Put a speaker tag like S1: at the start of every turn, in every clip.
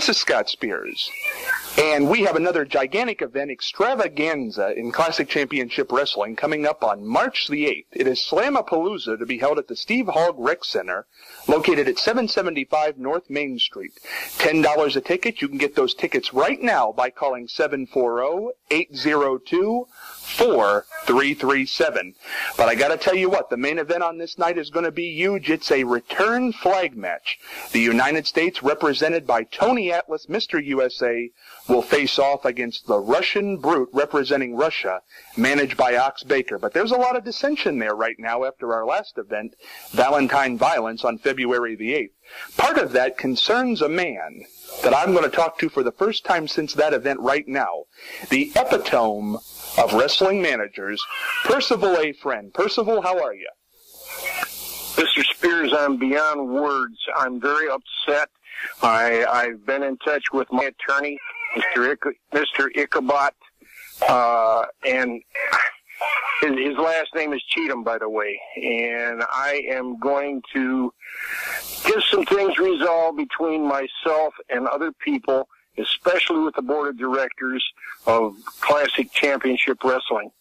S1: This is Scott Spears, and we have another gigantic event extravaganza in Classic Championship Wrestling coming up on March the 8th. It is Slamapalooza to be held at the Steve Hogg Rec Center, located at 775 North Main Street. $10 a ticket. You can get those tickets right now by calling 740-802-4337. But I gotta tell you what, the main event on this night is going to be huge. It's a return flag match. The United States, represented by Tony Atlas, Mr. USA, will face off against the Russian Brute, representing Russia, managed by Ox Baker. But there's a lot of dissension there right now after our last event, Valentine Violence, on February the 8th. Part of that concerns a man that I'm going to talk to for the first time since that event right now, the epitome of wrestling managers, Percival A. Friend. Percival, how are you?
S2: Mr. Spears, I'm beyond words. I'm very upset. I've been in touch with my attorney, Mr. Ichabod, and his last name is Cheatham, by the way. And I am going to get some things resolved between myself and other people, especially with the board of directors of Classic Championship Wrestling.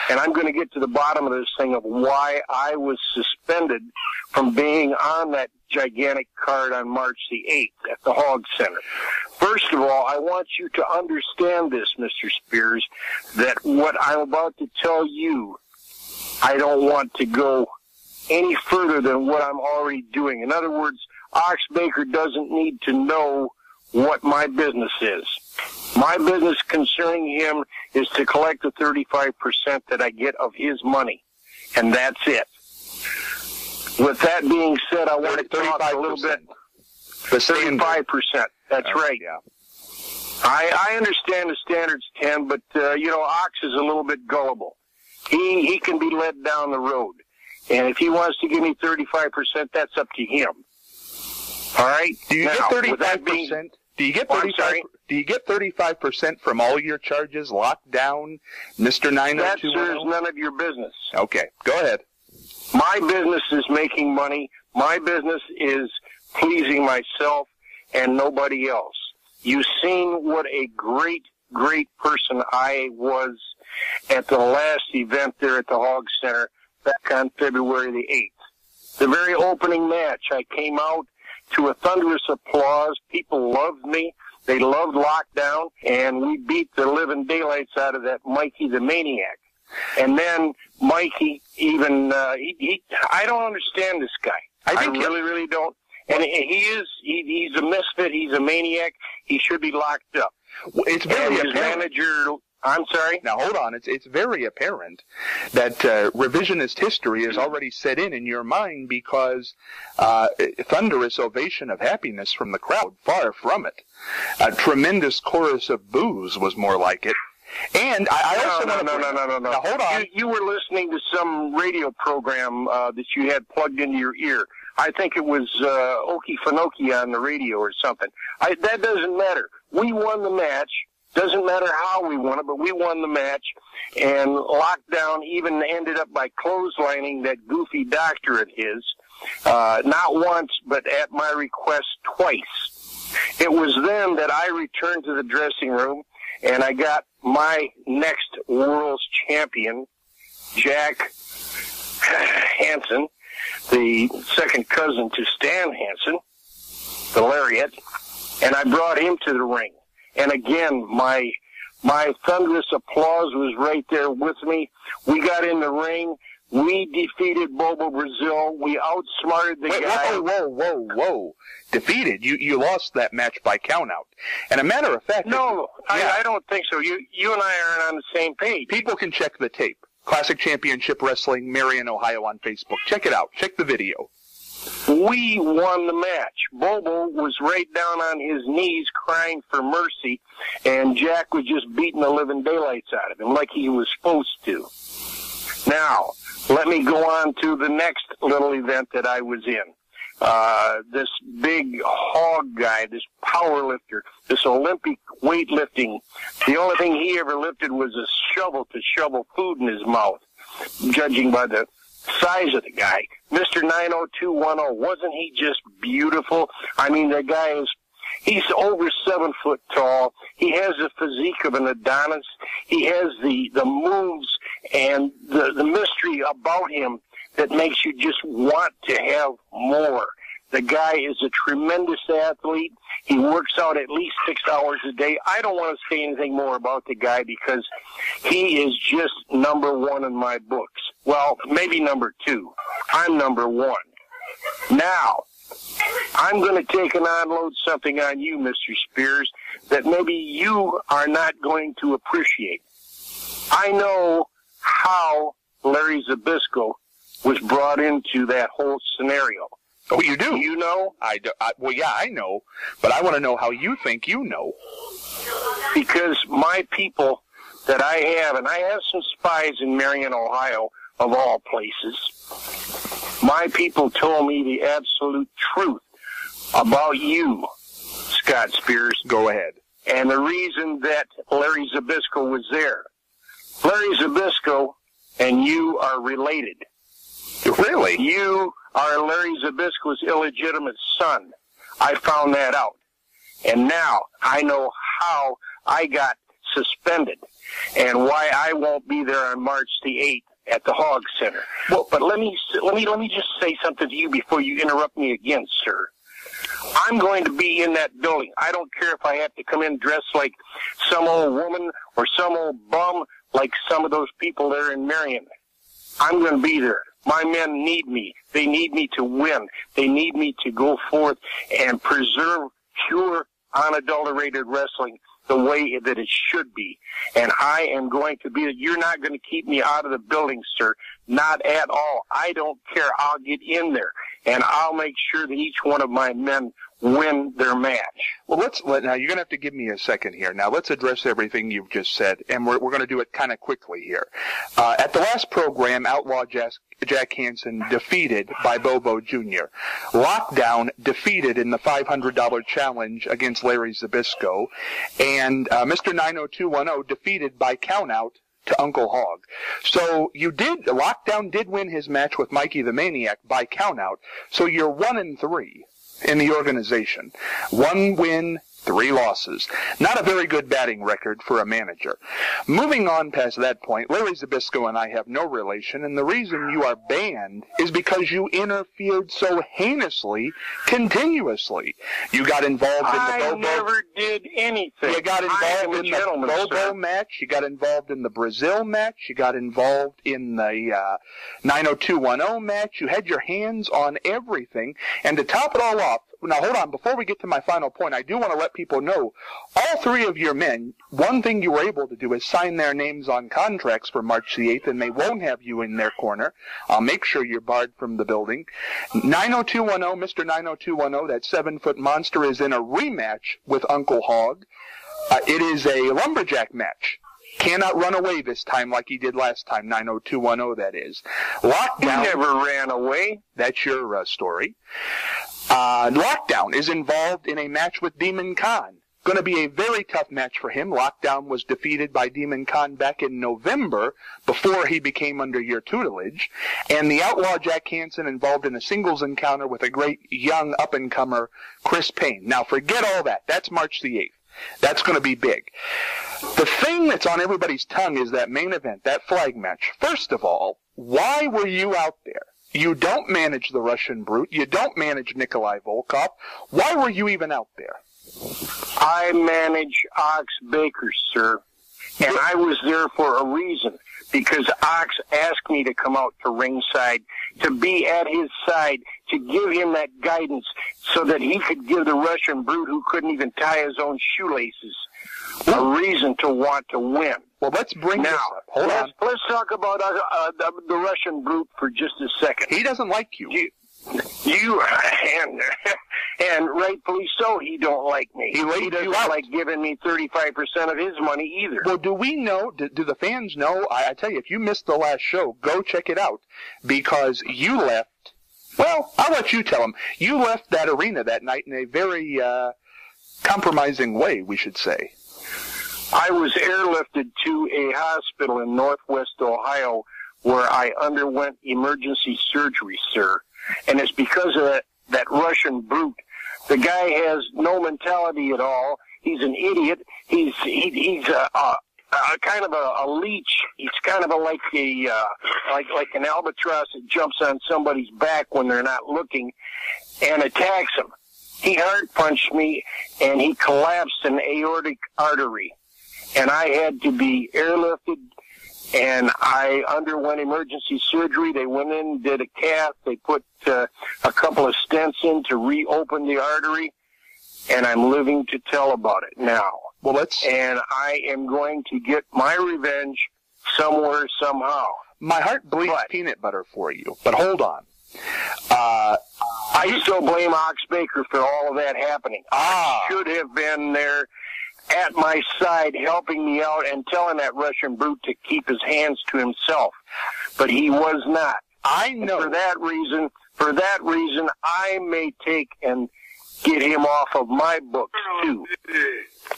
S2: And I'm going to get to the bottom of this thing of why I was suspended from being on that gigantic card on March the 8th at the Hogg Center. First of all, I want you to understand this, Mr. Spears, that what I'm about to tell you, I don't want to go any further than what I'm already doing. In other words, Ox Baker doesn't need to know what my business is. My business concerning him is to collect the 35% that I get of his money, and that's it. With that being said, I want to talk a little bit. 35%. That's right.
S1: Yeah.
S2: I understand the standard's 10, but Ox is a little bit gullible. He can be led down the road, and if he wants to give me 35%, that's up to him. All right.
S1: Do you get 35%? Do you get 35%? Do you get 35% from all your charges locked down, Mr. 90210?
S2: That, sir, is none of your business.
S1: Okay, go ahead.
S2: My business is making money. My business is pleasing myself and nobody else. You've seen what a great, great person I was at the last event there at the Hogg Center back on February the 8th. The very opening match, I came out to a thunderous applause. People loved me. They loved Lockdown, and we beat the living daylights out of that Mikey the Maniac. And then Mikey even, I don't understand this guy. I really, really don't. And he's a misfit. He's a maniac. He should be locked up.
S1: It's very
S2: apparent. His manager, I'm sorry?
S1: Now, hold on. It's very apparent that revisionist history has already set in your mind because thunderous ovation of happiness from the crowd, far from it. A tremendous chorus of boos was more like it. And I also
S2: No.
S1: Now, hold on.
S2: You were listening to some radio program that you had plugged into your ear. I think it was Okefenokee on the radio or something. That doesn't matter. We won the match. Doesn't matter how we won it, but we won the match. And Lockdown even ended up by clotheslining that goofy doctor of his, not once, but at my request twice. It was then that I returned to the dressing room, and I got my next world's champion, Jack Hansen, the second cousin to Stan Hansen, the Lariat, and I brought him to the ring. And again, my thunderous applause was right there with me. We got in the ring. We defeated Bobo Brazil. We outsmarted the guy.
S1: Whoa. Defeated? You lost that match by countout. And a matter of fact...
S2: No, I don't think so. You and I aren't on the same page.
S1: People can check the tape. Classic Championship Wrestling, Marion, Ohio on Facebook. Check it out. Check the video.
S2: We won the match. Bobo was right down on his knees crying for mercy, and Jack was just beating the living daylights out of him like he was supposed to. Now, let me go on to the next little event that I was in. This big hog guy, this power lifter, this Olympic weightlifting, the only thing he ever lifted was a shovel to shovel food in his mouth, judging by the size of the guy. Mr. 90210, wasn't he just beautiful? I mean, the guy is He's over 7 foot tall. He has the physique of an Adonis. He has the moves and the mystery about him that makes you just want to have more. The guy is a tremendous athlete. He works out at least 6 hours a day. I don't want to say anything more about the guy because he is just number one in my books. Well, maybe number 2. I'm number 1. Now, I'm going to take and unload something on you, Mr. Spears, that maybe you are not going to appreciate. I know how Larry Zbyszko was brought into that whole scenario.
S1: Oh, you do?
S2: You know?
S1: Well, yeah, I know, but I want to know how you think you know.
S2: Because my people that I have, and I have some spies in Marion, Ohio, of all places, my people told me the absolute truth about you, Scott Spears.
S1: Go ahead.
S2: And the reason that Larry Zbyszko was there. Larry Zbyszko and you are related.
S1: Really?
S2: You are Larry Zbyszko's illegitimate son. I found that out. And now I know how I got suspended and why I won't be there on March the 8th at the Hog Center. Well, but let me just say something to you before you interrupt me again, sir. I'm going to be in that building. I don't care if I have to come in dressed like some old woman or some old bum like some of those people there in Marion. I'm going to be there. My men need me. They need me to win. They need me to go forth and preserve pure, unadulterated wrestling the way that it should be. And I am going to be, you're not going to keep me out of the building, sir. Not at all. I don't care. I'll get in there. And I'll make sure that each one of my men win their match.
S1: Well, now you're going to have to give me a second here. Now let's address everything you've just said, and we're going to do it kind of quickly here. At the last program, Outlaw Jack Hansen defeated by Bobo Jr. Lockdown defeated in the $500 challenge against Larry Zbyszko, and Mr. 90210 defeated by countout to Uncle Hog. So Lockdown did win his match with Mikey the Maniac by countout, so you're 1-3 in the organization. 1 win, 3 losses. Not a very good batting record for a manager. Moving on past that point, Larry Zbyszko and I have no relation, and the reason you are banned is because you interfered so heinously, continuously. You got involved in the Bobo.
S2: I never did anything.
S1: You got involved in the Bobo match. You got involved in the Brazil match. You got involved in the 90210 match. You had your hands on everything. And to top it all off, now hold on, before we get to my final point, I do want to let people know, all 3 of your men, one thing you were able to do is sign their names on contracts for March the 8th, and they won't have you in their corner. I'll make sure you're barred from the building. 90210, Mr. 90210, that 7-foot monster, is in a rematch with Uncle Hog. It is a lumberjack match. Cannot run away this time like he did last time, 90210, that is. Lockdown.
S2: He never ran away.
S1: That's your story. Lockdown is involved in a match with Demon Khan. Going to be a very tough match for him. Lockdown was defeated by Demon Khan back in November before he became under your tutelage. And the Outlaw Jack Hansen involved in a singles encounter with a great young up-and-comer, Chris Payne. Now, forget all that. That's March the 8th. That's going to be big. The thing that's on everybody's tongue is that main event, that flag match. First of all, why were you out there? You don't manage the Russian Brute. You don't manage Nikolai Volkov. Why were you even out there?
S2: I manage Ox Baker, sir. And I was there for a reason. Because Ox asked me to come out to ringside, to be at his side, to give him that guidance so that he could give the Russian Brute, who couldn't even tie his own shoelaces, a reason to want to win.
S1: Well, let's bring this up. Hold on.
S2: Let's talk about the Russian Brute for just a second.
S1: He doesn't like you.
S2: And rightfully so, he don't like me. He doesn't like giving me 35% of his money either.
S1: Well, do we know, do the fans know? I tell you, if you missed the last show, go check it out, because you left, well, I'll let you tell them. You left that arena that night in a very compromising way, we should say.
S2: I was airlifted to a hospital in Northwest Ohio where I underwent emergency surgery, sir. And it's because of that Russian Brute The guy has no mentality at all. He's an idiot. He's kind of a leech. He's kind of like an albatross that jumps on somebody's back when they're not looking and attacks them. He hard punched me and he collapsed an aortic artery, and I had to be airlifted. And I underwent emergency surgery. They went in, did a cath. They put a couple of stents in to reopen the artery, and I'm living to tell about it now. And I am going to get my revenge somewhere, somehow.
S1: My heart bleeds peanut butter for you, but hold on.
S2: I still blame Ox Baker for all of that happening. I should have been there at my side helping me out and telling that Russian brute to keep his hands to himself. But he was not.
S1: I know.
S2: And for that reason, I may take and get him off of my books too.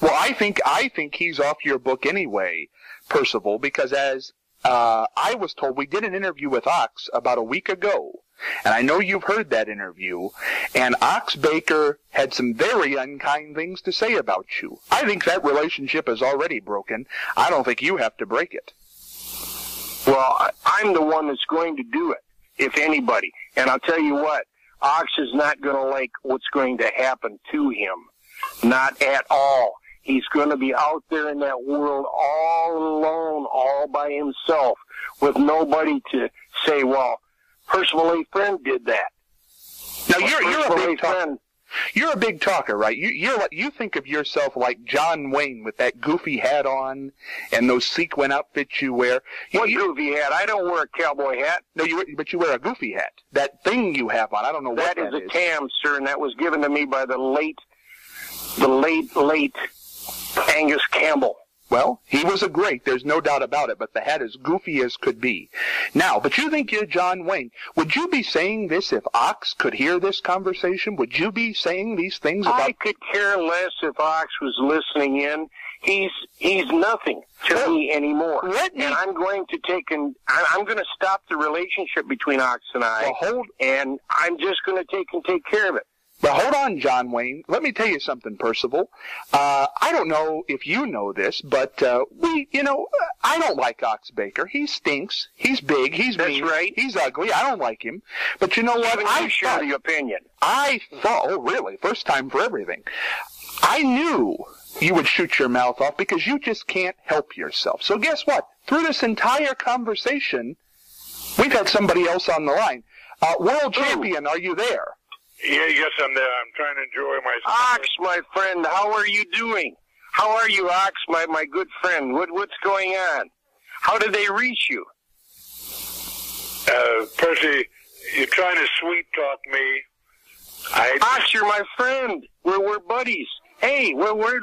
S1: Well, I think he's off your book anyway, Percival, because as I was told, we did an interview with Ox about a week ago, and I know you've heard that interview, and Ox Baker had some very unkind things to say about you. I think that relationship is already broken. I don't think you have to break it.
S2: Well, I'm the one that's going to do it, if anybody. And I'll tell you what, Ox is not going to like what's going to happen to him. Not at all. He's going to be out there in that world all alone, all by himself, with nobody to say, well, Percival A. Friend did that.
S1: Now, you're a big talker. You're a big talker, right? You think of yourself like John Wayne with that goofy hat on and those sequin outfits you wear.
S2: What goofy hat? I don't wear a cowboy hat.
S1: No, but you wear a goofy hat. That thing you have on, I don't know what that is.
S2: That is a tam, sir, and that was given to me by the late Angus Campbell.
S1: Well, he was a great, there's no doubt about it, but the hat is goofy as could be. Now, but you think you're John Wayne. Would you be saying this if Ox could hear this conversation? Would you be saying these things about...
S2: I could care less if Ox was listening in. He's nothing to me anymore. And I'm going to I'm going to stop the relationship between Ox and I, and I'm just going to take care of it.
S1: Well, hold on, John Wayne. Let me tell you something, Percival. I don't know if you know this, but I don't like Ox Baker. He stinks. He's big. He's mean.
S2: That's right.
S1: He's ugly. I don't like him. But you know what?
S2: I share the opinion.
S1: I thought, oh, really? First time for everything. I knew you would shoot your mouth off because you just can't help yourself. So guess what? Through this entire conversation, we've had somebody else on the line. World champion, are you there?
S3: Yeah, yes, I'm there. I'm trying to enjoy myself.
S2: Ox, my friend, how are you doing? How are you, Ox, my good friend? What's going on? How did they reach you?
S3: Percy, you're trying to sweet talk me.
S2: Ox, you're my friend. We're buddies. Hey, where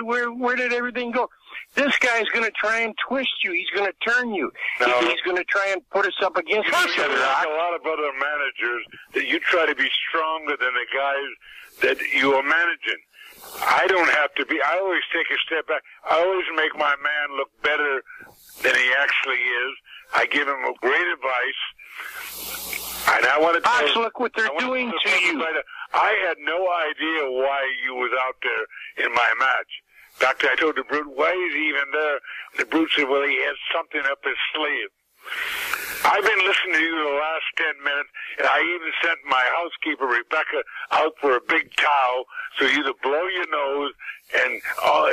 S2: did everything go? This guy's going to try and twist you. He's going to turn you. No. He's going to try and put us up against each other.
S3: Like a lot of other managers, that you try to be stronger than the guys that you are managing. I don't have to be. I always take a step back. I always make my man look better than he actually is. I give him a great advice. And I want to tell
S2: you, look what they're doing to you.
S3: I had no idea why you was out there in my match. Doctor, I told the brute, why is he even there? The brute said, well, he has something up his sleeve. I've been listening to you the last 10 minutes, and I even sent my housekeeper, Rebecca, out for a big towel so you to blow your nose, and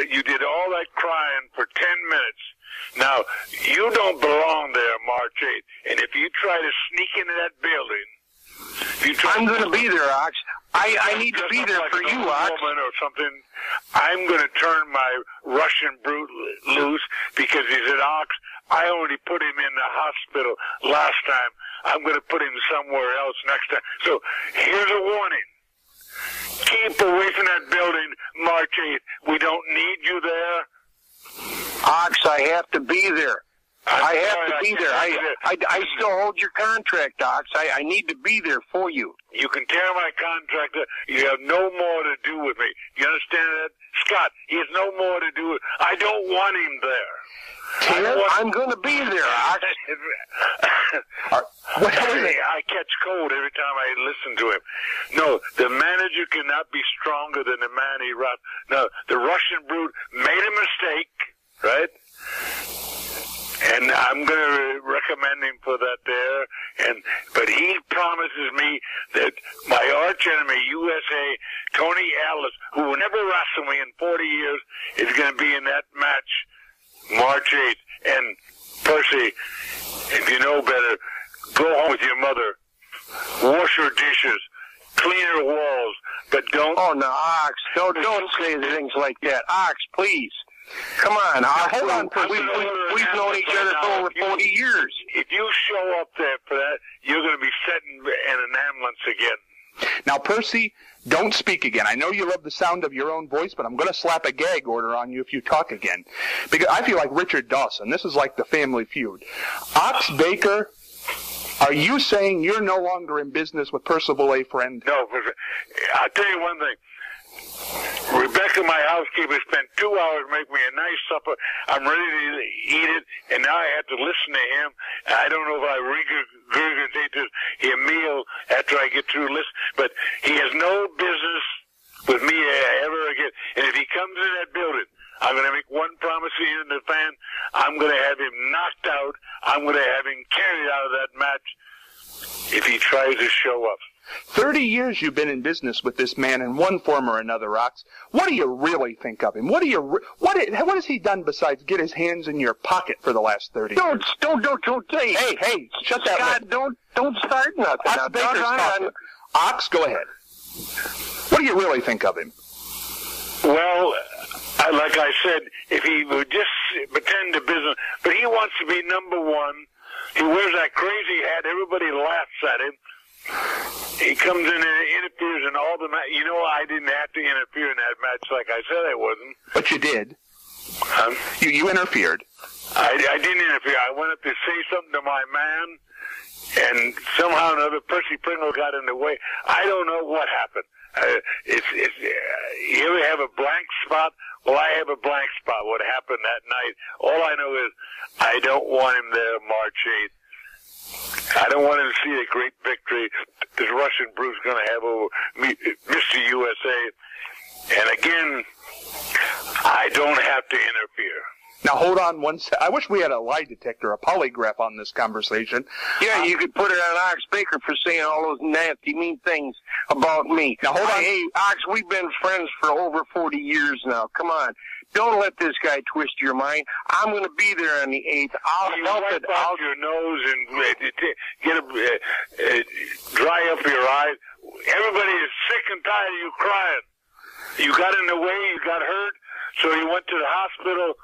S3: you did all that crying for 10 minutes. Now, you don't belong there March 8th, and if you try to sneak into that building,
S2: I'm going to be there, Ox. I need to be there for you, Ox.
S3: Or something. I'm going to turn my Russian brute loose because he said, Ox, I only put him in the hospital last time. I'm going to put him somewhere else next time. So here's a warning. Keep away from that building March 8th. We don't need you there.
S2: Ox, I have to be there. I have to be there. I still hold your contract, Ox. I need to be there for you.
S3: You can tear my contract. You have no more to do with me. You understand that? Scott, he has no more to do with I don't want him there.
S2: I'm going to be there, Ox.
S3: I catch cold every time I listen to him. No, the manager cannot be stronger than the man he runs. No, the Russian brute made a mistake, right? And I'm going to recommend him for that there. But he promises me that my arch enemy, USA, Tony Atlas, who will never wrestle me in 40 years, is going to be in that match March 8th. And Percy, if you know better, go home with your mother, wash her dishes, clean her walls, but don't...
S2: Oh, no, Ox, don't say things like that. Ox, please. Come on, Ox.
S1: Hold on, Percy.
S2: We've known each other for over 40 years.
S3: If you show up there for that, you're going to be sitting in an ambulance again.
S1: Now, Percy, don't speak again. I know you love the sound of your own voice, but I'm going to slap a gag order on you if you talk again. Because I feel like Richard Dawson. This is like the Family Feud. Ox Baker, are you saying you're no longer in business with Percival A. Friend?
S3: No, I'll tell you one thing. Rebecca, my housekeeper, spent 2 hours making me a nice supper. I'm ready to eat it, and now I have to listen to him. I don't know if I regurgitate this meal after I get through listening, but he has no business with me ever again. And if he comes in that building, I'm going to make one promise to you and the fan. I'm going to have him knocked out. I'm going to have him carried out of that match if he tries to show up.
S1: 30 years you've been in business with this man in one form or another, Ox. What do you really think of him? What has he done besides get his hands in your pocket for the last 30 years?
S2: Don't say.
S1: Hey, shut that
S2: Scott, don't start nothing.
S1: Ox Baker's talking. Ox, go ahead. What do you really think of him?
S3: Well, like I said, if he would just pretend to business, but he wants to be number one. He wears that crazy hat. Everybody laughs at him. He comes in and interferes in all the match. You know, I didn't have to interfere in that match like I said I wasn't.
S1: But you did. You interfered.
S3: I didn't interfere. I went up to say something to my man, and somehow or another, Percy Pringle got in the way. I don't know what happened. You ever have a blank spot? Well, I have a blank spot. What happened that night? All I know is I don't want him there March 8th. I don't want him to see a great victory this Russian brute's going to have over me, Mr. USA. And again, I don't have to interfere.
S1: Now, hold on one second. I wish we had a lie detector, a polygraph on this conversation.
S2: Yeah, you could put it on Ox Baker for saying all those nasty, mean things about me.
S1: Now, hold on.
S2: Hey, Ox, we've been friends for over 40 years now. Come on. Don't let this guy twist your mind. I'm going to be there on the 8th. I'll help it.
S3: Out your nose and get dry up your eyes. Everybody is sick and tired of you crying. You got in the way. You got hurt, so you went to the hospital.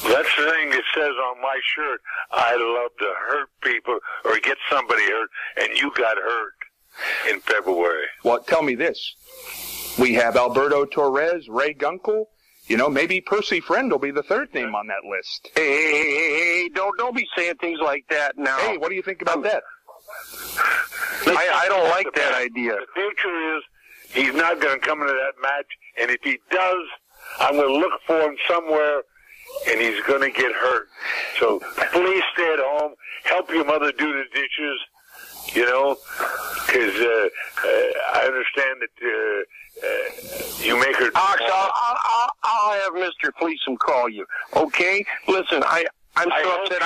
S3: That's the thing it says on my shirt. I love to hurt people or get somebody hurt, and you got hurt in February.
S1: Well, tell me this. We have Alberto Torres, Ray Gunkel. You know, maybe Percy Friend will be the third name on that list.
S2: Hey, don't be saying things like that now.
S1: Hey, what do you think about that?
S2: I don't like that idea.
S3: The future is he's not going to come into that match, and if he does, I'm going to look for him somewhere, and he's going to get hurt. So please stay at home. Help your mother do the dishes, you know, because I understand that you make her...
S2: Ox, I'll have Mr. Fleeson call you, okay? Listen, I'm so upset.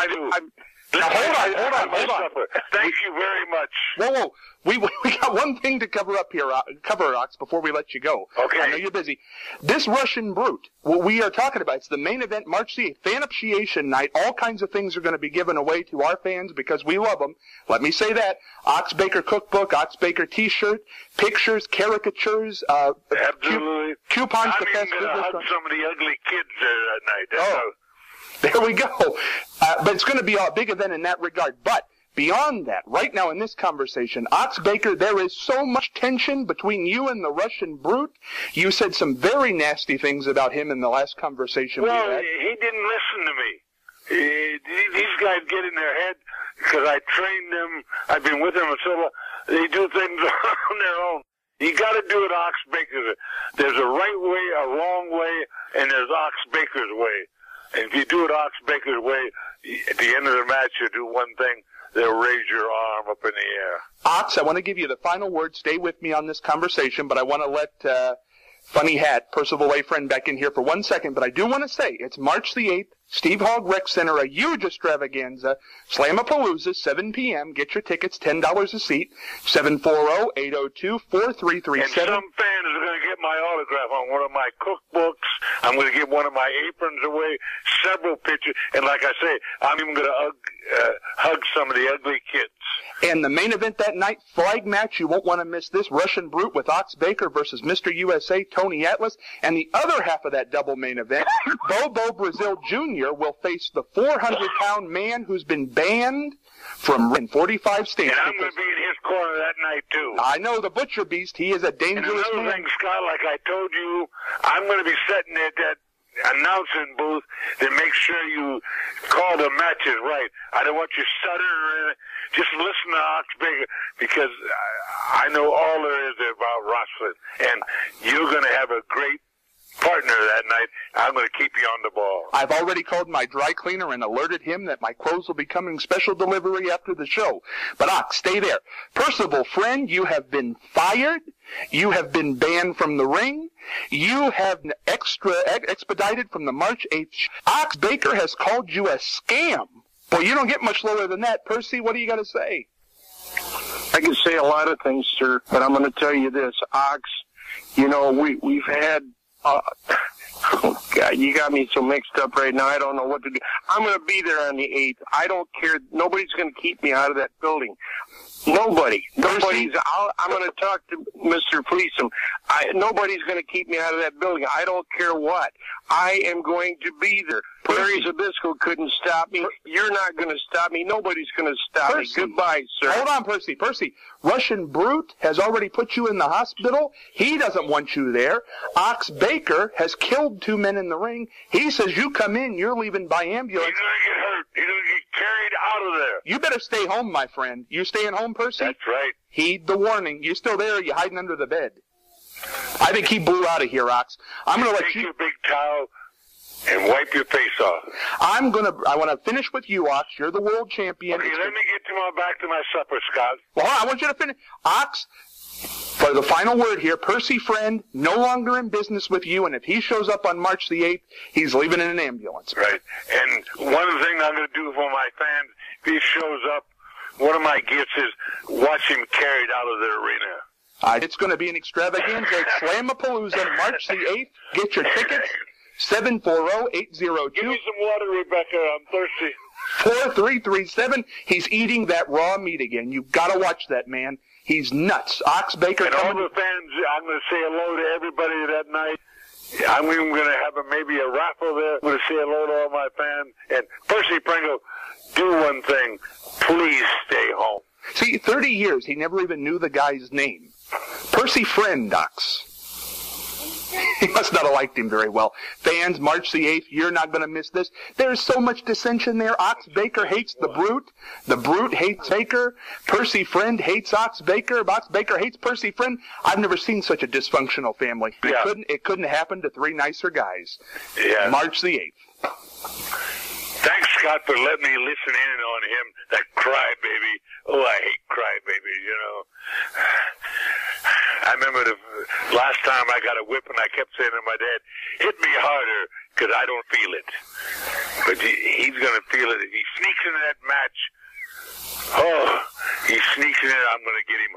S1: Now, hold on.
S3: Thank you very much.
S1: Whoa. We got one thing to cover up here, Ox, before we let you go.
S3: Okay.
S1: I know you're busy. This Russian brute, what we are talking about, it's the main event, March 8th, fan appreciation night. All kinds of things are going to be given away to our fans because we love them. Let me say that. Ox Baker cookbook, Ox Baker t-shirt, pictures, caricatures,
S3: absolutely.
S1: Coupons to
S3: Fast Business. I'm hug some of the ugly kids there that night.
S1: There we go. But it's going to be a big event in that regard. But beyond that, right now in this conversation, Ox Baker, there is so much tension between you and the Russian brute. You said some very nasty things about him in the last conversation we had.
S3: He didn't listen to me. These guys get in their head because I trained them. I've been with them so long. They do things on their own. You got to do it Ox Baker's. There's a right way, a wrong way, and there's Ox Baker's way. And if you do it Ox Baker's way, at the end of the match, you do one thing. They'll raise your arm up in the air.
S1: Ox, I want to give you the final word. Stay with me on this conversation, but I want to let Funny Hat, Percival A friend, back in here for 1 second. But I do want to say it's March the 8th, Steve Hogg Rec Center, a huge extravaganza. Slamapalooza, 7 p.m. Get your tickets, $10 a seat, 740-802-4337.
S3: And some fans are going to get my autograph on one of my cookbooks. I'm going to give one of my aprons away, several pictures. And like I say, I'm even going to hug some of the ugly kids.
S1: And the main event that night, flag match, you won't want to miss this, Russian Brute with Ox Baker versus Mr. USA, Tony Atlas. And the other half of that double main event, Bobo Brazil Jr. will face the 400-pound man who's been banned from in 45 states.
S3: And I'm going to be in his corner that night, too.
S1: I know, the Butcher Beast. He is a dangerous man.
S3: And another thing, Scott, like I told you, I'm going to be sitting at that announcing booth to make sure you call the matches right. I don't want you stuttering. Just listen to Ox Baker, because I know all there is about wrestling. And you're going to have a great partner that night. I'm going to keep you on the ball.
S1: I've already called my dry cleaner and alerted him that my clothes will be coming special delivery after the show. But Ox, stay there. Percival, friend, you have been fired. You have been banned from the ring. You have expedited from the March 8th. Ox Baker has called you a scam. Well, you don't get much lower than that. Percy, what do you got to say?
S2: I can say a lot of things, sir, but I'm going to tell you this. Ox, you know, we've had... oh, God, you got me so mixed up right now. I don't know what to do. I'm going to be there on the 8th. I don't care. Nobody's going to keep me out of that building. Nobody's. I'm going to talk to Mr. Fleeson. Nobody's going to keep me out of that building. I don't care what. I am going to be there. Larry Zbyszko couldn't stop me. You're not going to stop me. Nobody's going to stop me. Goodbye, sir.
S1: Hold on, Percy. Percy, Russian Brute has already put you in the hospital. He doesn't want you there. Ox Baker has killed 2 men in the ring. He says you come in, you're leaving by ambulance.
S3: He's going to get hurt. He's going to get carried out of there.
S1: You better stay home, my friend. You staying home, Percy?
S3: That's right.
S1: Heed the warning. You still there, or you hiding under the bed? I think he blew out of here, Ox. I'm going to let
S3: you... Take your big towel and wipe your face off.
S1: I want to finish with you, Ox. You're the world champion.
S3: Okay, let me get back to my supper, Scott.
S1: Well, I want you to finish. Ox, for the final word here, Percy friend, no longer in business with you, and if he shows up on March the 8th, he's leaving in an ambulance.
S3: Right. And one of the things I'm going to do for my fans, if he shows up, one of my gifts is watch him carried out of the arena.
S1: It's going to be an extravaganza at Slamapalooza, March the 8th. Get your tickets, 740-802.
S3: Give me some water, Rebecca. I'm thirsty.
S1: 4337. He's eating that raw meat again. You've got to watch that, man. He's nuts. Ox Baker.
S3: And all the fans, I'm going to say hello to everybody that night. I'm even going to have maybe a raffle there. I'm going to say hello to all my fans. And Percy Pringle, do one thing. Please stay home.
S1: See, 30 years, he never even knew the guy's name. Percy Friend, Ox. He must not have liked him very well. Fans, March the 8th, you're not going to miss this. There's so much dissension there. Ox Baker hates the Brute. The Brute hates Baker. Percy Friend hates Ox Baker. Ox Baker hates Percy Friend. I've never seen such a dysfunctional family.
S3: Yeah.
S1: It couldn't happen to 3 nicer guys.
S3: Yeah.
S1: March the 8th.
S3: Thanks, Scott, for letting me listen in on him, that crybaby. Oh, I hate crybabies, you know. I remember the last time I got a whip and I kept saying to my dad, hit me harder, because I don't feel it. But he's going to feel it. If he sneaks into that match, he sneaks in it, I'm going to get him